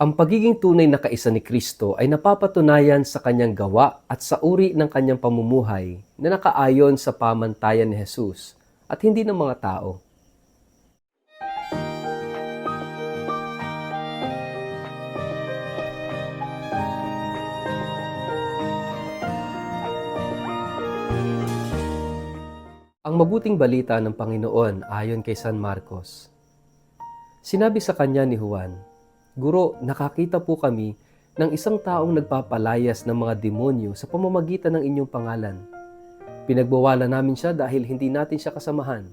Ang pagiging tunay na kaisa ni Kristo ay napapatunayan sa kanyang gawa at sa uri ng kanyang pamumuhay na nakaayon sa pamantayan ni Jesus at hindi ng mga tao. Ang mabuting balita ng Panginoon ayon kay San Marcos. Sinabi sa kanya ni Juan, "Guro, nakakita po kami ng isang taong nagpapalayas ng mga demonyo sa pamamagitan ng inyong pangalan. Pinagbawalan namin siya dahil hindi natin siya kasamahan."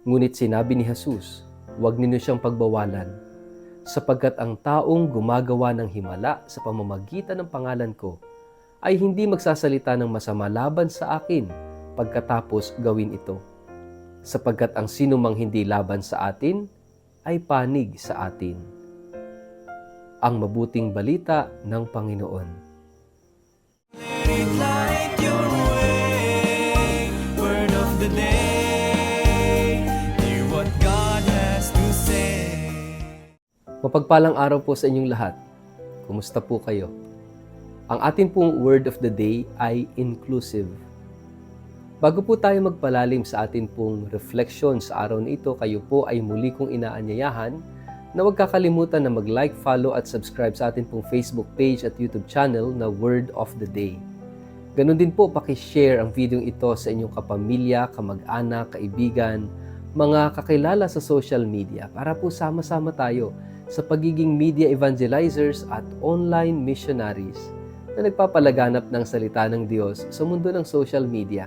Ngunit sinabi ni Jesus, "Huwag ninyo siyang pagbawalan, sapagkat ang taong gumagawa ng himala sa pamamagitan ng pangalan ko ay hindi magsasalita ng masama laban sa akin pagkatapos gawin ito. Sapagkat ang sinumang hindi laban sa atin ay panig sa atin." Ang mabuting balita ng Panginoon. Let it light your way. Word of the day. Hear what God has to say. Mapagpalang araw po sa inyong lahat. Kumusta po kayo? Ang atin pong word of the day ay inclusive. Bago po tayo magpalalim sa atin pong reflection sa araw na ito, kayo po ay muli kong inaanyayahan na huwag kakalimutan na mag-like, follow at subscribe sa atin pong Facebook page at YouTube channel na Word of the Day. Ganon din po, pakishare ang video ito sa inyong kapamilya, kamag-anak, kaibigan, mga kakilala sa social media para po sama-sama tayo sa pagiging media evangelizers at online missionaries na nagpapalaganap ng salita ng Diyos sa mundo ng social media.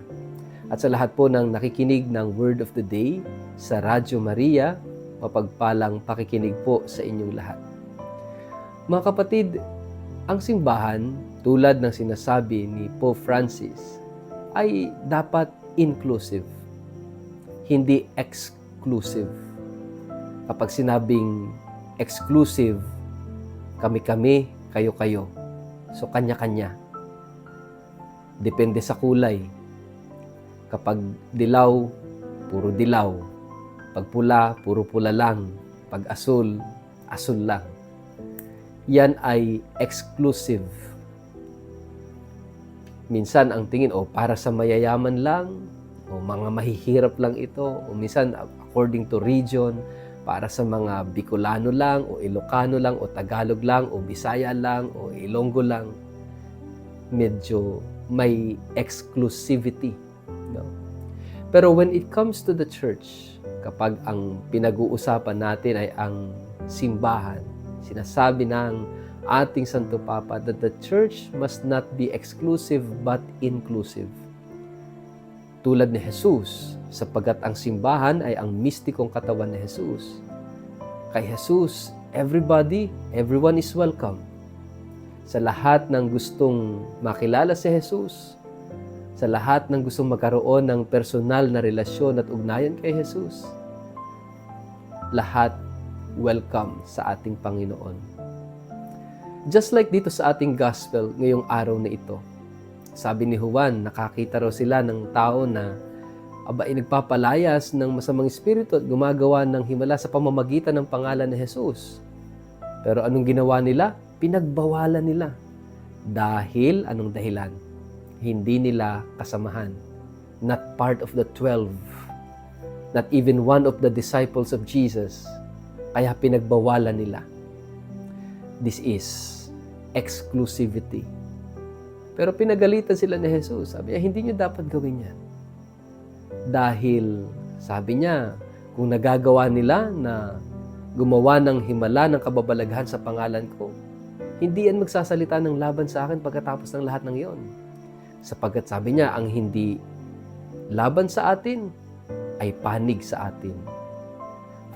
At sa lahat po ng nakikinig ng Word of the Day sa Radyo Maria, mapagpalang pakikinig po sa inyong lahat. Mga kapatid, ang simbahan, tulad ng sinasabi ni Pope Francis, ay dapat inclusive, hindi exclusive. Kapag sinabing exclusive, kami-kami, kayo-kayo. So, kanya-kanya. Depende sa kulay. Kapag dilaw, puro dilaw. Pag pula, puro pula lang. Pag asul, asul lang. Yan ay exclusive. Minsan ang tingin, para sa mayayaman lang, o mga mahihirap lang ito, o minsan according to region, para sa mga Bicolano lang, o Ilocano lang, o Tagalog lang, o Bisaya lang, o Ilonggo lang. Medyo may exclusivity. No? Pero when it comes to the church, kapag ang pinag-uusapan natin ay ang simbahan, sinasabi ng ating Santo Papa that the church must not be exclusive but inclusive. Tulad ni Jesus, sapagkat ang simbahan ay ang mistikong katawan ni Jesus. Kay Jesus, everyone is welcome. Sa lahat ng gustong makilala si Jesus, sa lahat ng gustong magkaroon ng personal na relasyon at ugnayan kay Jesus, lahat welcome sa ating Panginoon. Just like dito sa ating gospel ngayong araw na ito, sabi ni Juan, nakakita raw sila ng tao na nagpapalayas ng masamang espiritu at gumagawa ng himala sa pamamagitan ng pangalan ni Jesus. Pero anong ginawa nila? Pinagbawalan nila. Dahil, anong dahilan? Hindi nila kasamahan. Not part of the 12. Not even one of the disciples of Jesus. Kaya pinagbawalan nila. This is exclusivity. Pero pinagalitan sila ni Jesus. Sabi niya, hindi niyo dapat gawin yan. Dahil, sabi niya, kung nagagawa nila na gumawa ng himala ng kababalaghan sa pangalan ko, hindi yan magsasalita ng laban sa akin pagkatapos ng lahat ng iyon. Sapagkat sabi niya, ang hindi laban sa atin ay panig sa atin.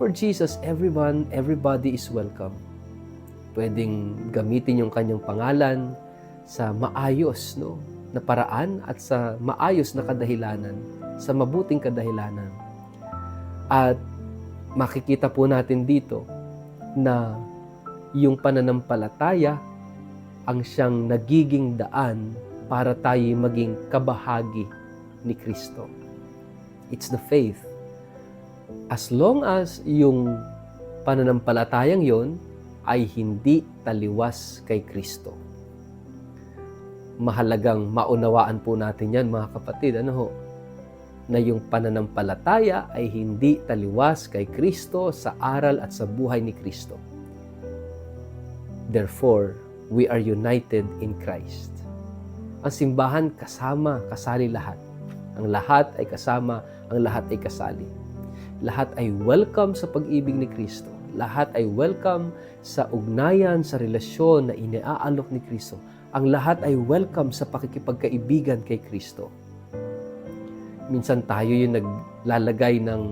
For Jesus, everybody is welcome. Pwedeng gamitin yung kanyang pangalan sa maayos na paraan at sa maayos na kadahilanan, sa mabuting kadahilanan. At makikita po natin dito na yung pananampalataya ang siyang nagiging daan para tayo maging kabahagi ni Kristo. It's the faith. As long as yung pananampalatayang yon ay hindi taliwas kay Kristo. Mahalagang maunawaan po natin yan, mga kapatid, na yung pananampalataya ay hindi taliwas kay Kristo sa aral at sa buhay ni Kristo. Therefore, we are united in Christ. Ang simbahan kasali lahat. Ang lahat ay kasama, ang lahat ay kasali. Lahat ay welcome sa pag-ibig ni Kristo. Lahat ay welcome sa ugnayan, sa relasyon na iniaalok ni Kristo. Ang lahat ay welcome sa pakikipagkaibigan kay Kristo. Minsan tayo yung naglalagay ng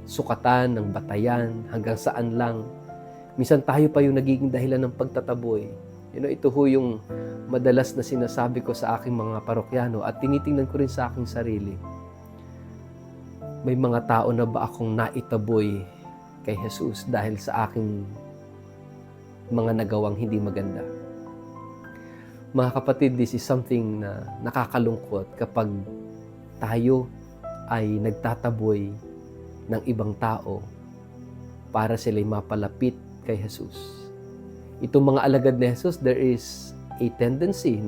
sukatan, ng batayan, hanggang saan lang. Minsan tayo pa yung nagiging dahilan ng pagtataboy. Ito ho yung madalas na sinasabi ko sa aking mga parokyano at tinitingnan ko rin sa aking sarili. May mga tao na ba akong naitaboy kay Jesus dahil sa aking mga nagawang hindi maganda? Mga kapatid, this is something na nakakalungkot kapag tayo ay nagtataboy ng ibang tao para sila'y mapalapit kay Jesus. Itong mga alagad ni Jesus, there is a tendency,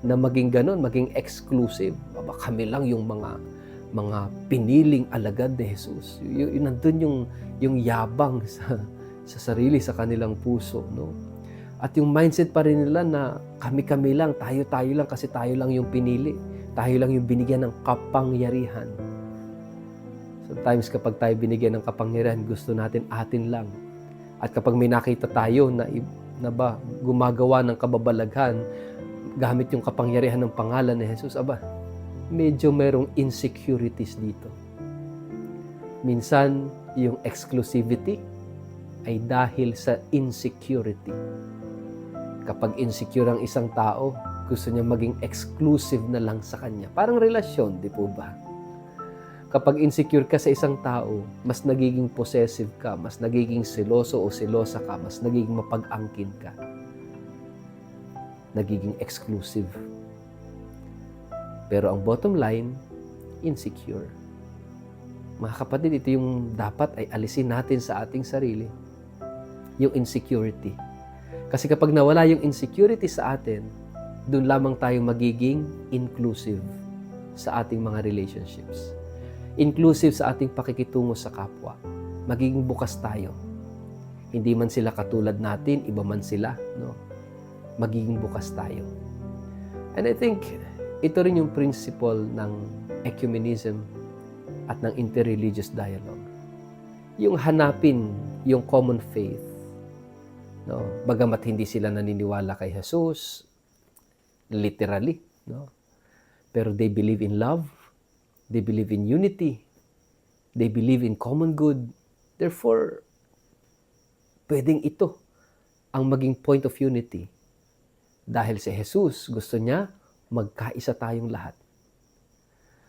na maging ganon, maging exclusive. Kami lang yung mga piniling alagad ni Jesus. Nandun yung yabang sa sarili, sa kanilang puso, At yung mindset pa rin nila na kami-kami lang, tayo-tayo lang kasi tayo lang yung pinili. Tayo lang yung binigyan ng kapangyarihan. Sometimes kapag tayo binigyan ng kapangyarihan, gusto natin atin lang. At kapag may nakita tayo na gumagawa ng kababalaghan gamit yung kapangyarihan ng pangalan ni Jesus, medyo merong insecurities dito. Minsan, yung exclusivity ay dahil sa insecurity. Kapag insecure ang isang tao, gusto niya maging exclusive na lang sa kanya. Parang relasyon, di po ba? Kapag insecure ka sa isang tao, mas nagiging possessive ka, mas nagiging seloso o selosa ka, mas nagiging mapag-angkin ka. Nagiging exclusive. Pero ang bottom line, insecure. Mga kapatid, ito yung dapat ay alisin natin sa ating sarili. Yung insecurity. Kasi kapag nawala yung insecurity sa atin, doon lamang tayo magiging inclusive sa ating mga relationships. Inclusive sa ating pakikitungo sa kapwa. Magiging bukas tayo. Hindi man sila katulad natin, iba man sila, magiging bukas tayo. And I think ito rin yung principle ng ecumenism at ng interreligious dialogue. Yung hanapin yung common faith. Bagamat hindi sila naniniwala kay Jesus, literally, pero they believe in love, they believe in unity, they believe in common good. Therefore, pwedeng ito ang maging point of unity. Dahil si Jesus, gusto niya magkaisa tayong lahat.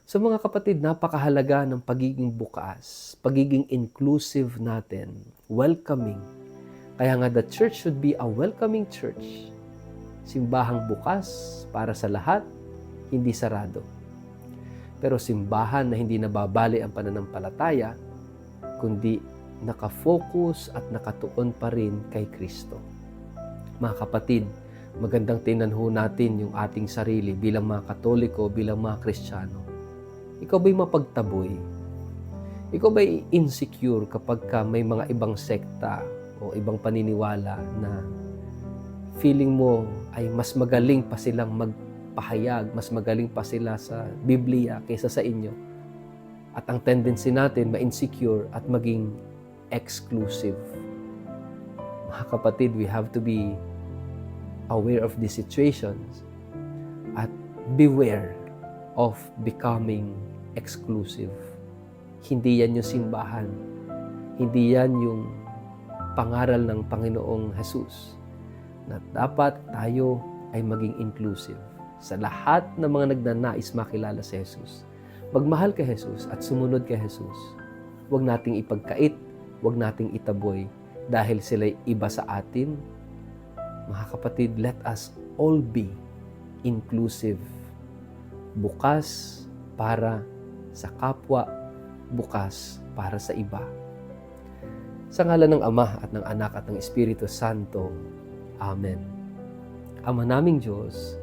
So mga kapatid, napakahalaga ng pagiging bukas, pagiging inclusive natin, welcoming. Kaya nga the church should be a welcoming church. Simbahang bukas para sa lahat, hindi sarado. Pero simbahan na hindi nababali ang pananampalataya, kundi nakafocus at nakatuon pa rin kay Kristo. Mga kapatid, magandang tinanho natin yung ating sarili bilang mga Katoliko, bilang mga Kristiyano. Ikaw ba'y mapagtaboy? Ikaw ba'y insecure kapag may mga ibang sekta o ibang paniniwala na feeling mo ay mas magaling pa silang magpahayag, mas magaling pa sila sa Biblia kaysa sa inyo? At ang tendency natin ma-insecure at maging exclusive. Mga kapatid, we have to be aware of these situations at beware of becoming exclusive. Hindi yan yung simbahan. Hindi yan yung pangaral ng Panginoong Jesus na dapat tayo ay maging inclusive sa lahat ng mga nagnanais makilala si Jesus. Magmahal kay Jesus at sumunod kay Jesus. Huwag nating ipagkait, huwag nating itaboy dahil sila'y iba sa atin. Mga kapatid, let us all be inclusive. Bukas para sa kapwa, bukas para sa iba. Sa ngalan ng Ama at ng Anak at ng Espiritu Santo. Amen. Ama naming Diyos,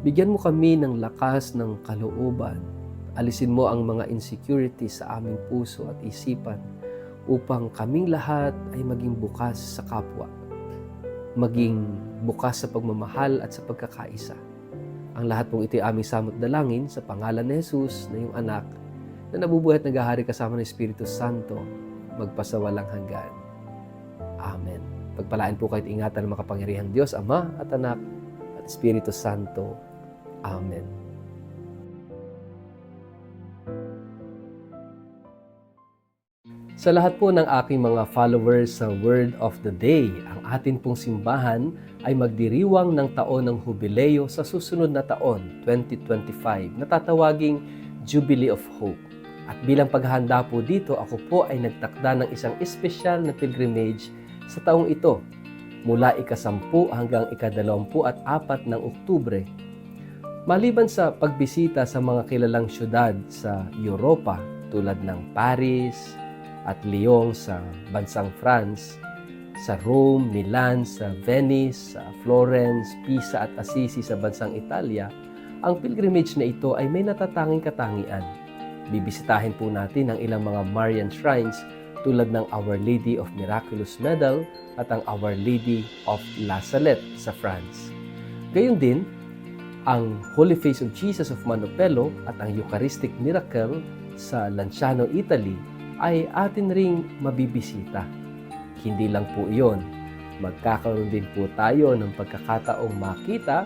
bigyan mo kami ng lakas ng kalooban. Alisin mo ang mga insecurity sa aming puso at isipan upang kaming lahat ay maging bukas sa kapwa. Maging bukas sa pagmamahal at sa pagkakaisa. Ang lahat pong ito'y aming samot dalangin sa pangalan ni Jesus na iyong anak na nabubuhay at naghahari kasama ng Espiritu Santo magpasawalang hanggan. Amen. Pagpalain po kayo at ingatan ng makapangyarihang Diyos, Ama at Anak at Espiritu Santo. Amen. Sa lahat po ng aking mga followers sa Word of the Day, ang atin pong simbahan ay magdiriwang ng taon ng Hubileo sa susunod na taon, 2025, na tatawaging Jubilee of Hope. At bilang paghahanda po dito, ako po ay nagtakda ng isang espesyal na pilgrimage sa taong ito, mula ika-10 hanggang ika-24 ng Oktubre. Maliban sa pagbisita sa mga kilalang syudad sa Europa tulad ng Paris at Lyon sa bansang France, sa Rome, Milan, sa Venice, sa Florence, Pisa at Assisi sa bansang Italia, ang pilgrimage na ito ay may natatanging katangian. Bibisitahin po natin ang ilang mga Marian shrines tulad ng Our Lady of Miraculous Medal at ang Our Lady of La Salette sa France. Gayon din, ang Holy Face of Jesus of Manopello at ang Eucharistic Miracle sa Lanciano, Italy ay atin ring mabibisita. Hindi lang po iyon, magkakaroon din po tayo ng pagkakataong makita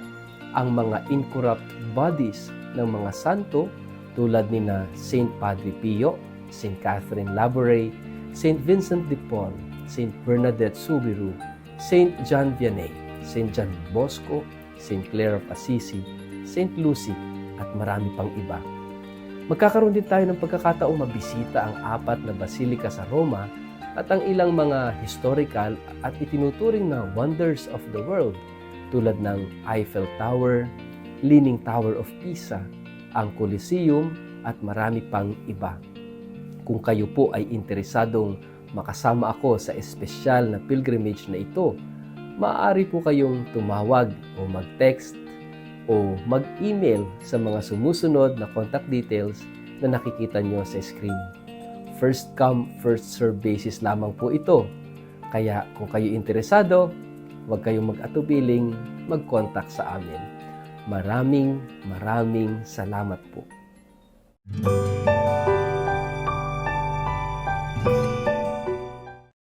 ang mga incorrupt bodies ng mga santo tulad ni na Saint Padre Pio, Saint Catherine Labouré, Saint Vincent de Paul, Saint Bernadette Soubirous, Saint John Vianney, Saint John Bosco, Saint Clare of Assisi, Saint Lucy at marami pang iba. Magkakaroon din tayo ng pagkakataong mabisita ang 4 na basilika sa Roma at ang ilang mga historical at itinuturing na wonders of the world tulad ng Eiffel Tower, Leaning Tower of Pisa, ang Colosseum at marami pang iba. Kung kayo po ay interesadong makasama ako sa espesyal na pilgrimage na ito, maaari po kayong tumawag o mag-text o mag-email sa mga sumusunod na contact details na nakikita nyo sa screen. First come, first serve basis lamang po ito. Kaya kung kayo interesado, huwag kayong mag-atubiling mag-contact sa amin. Maraming salamat po.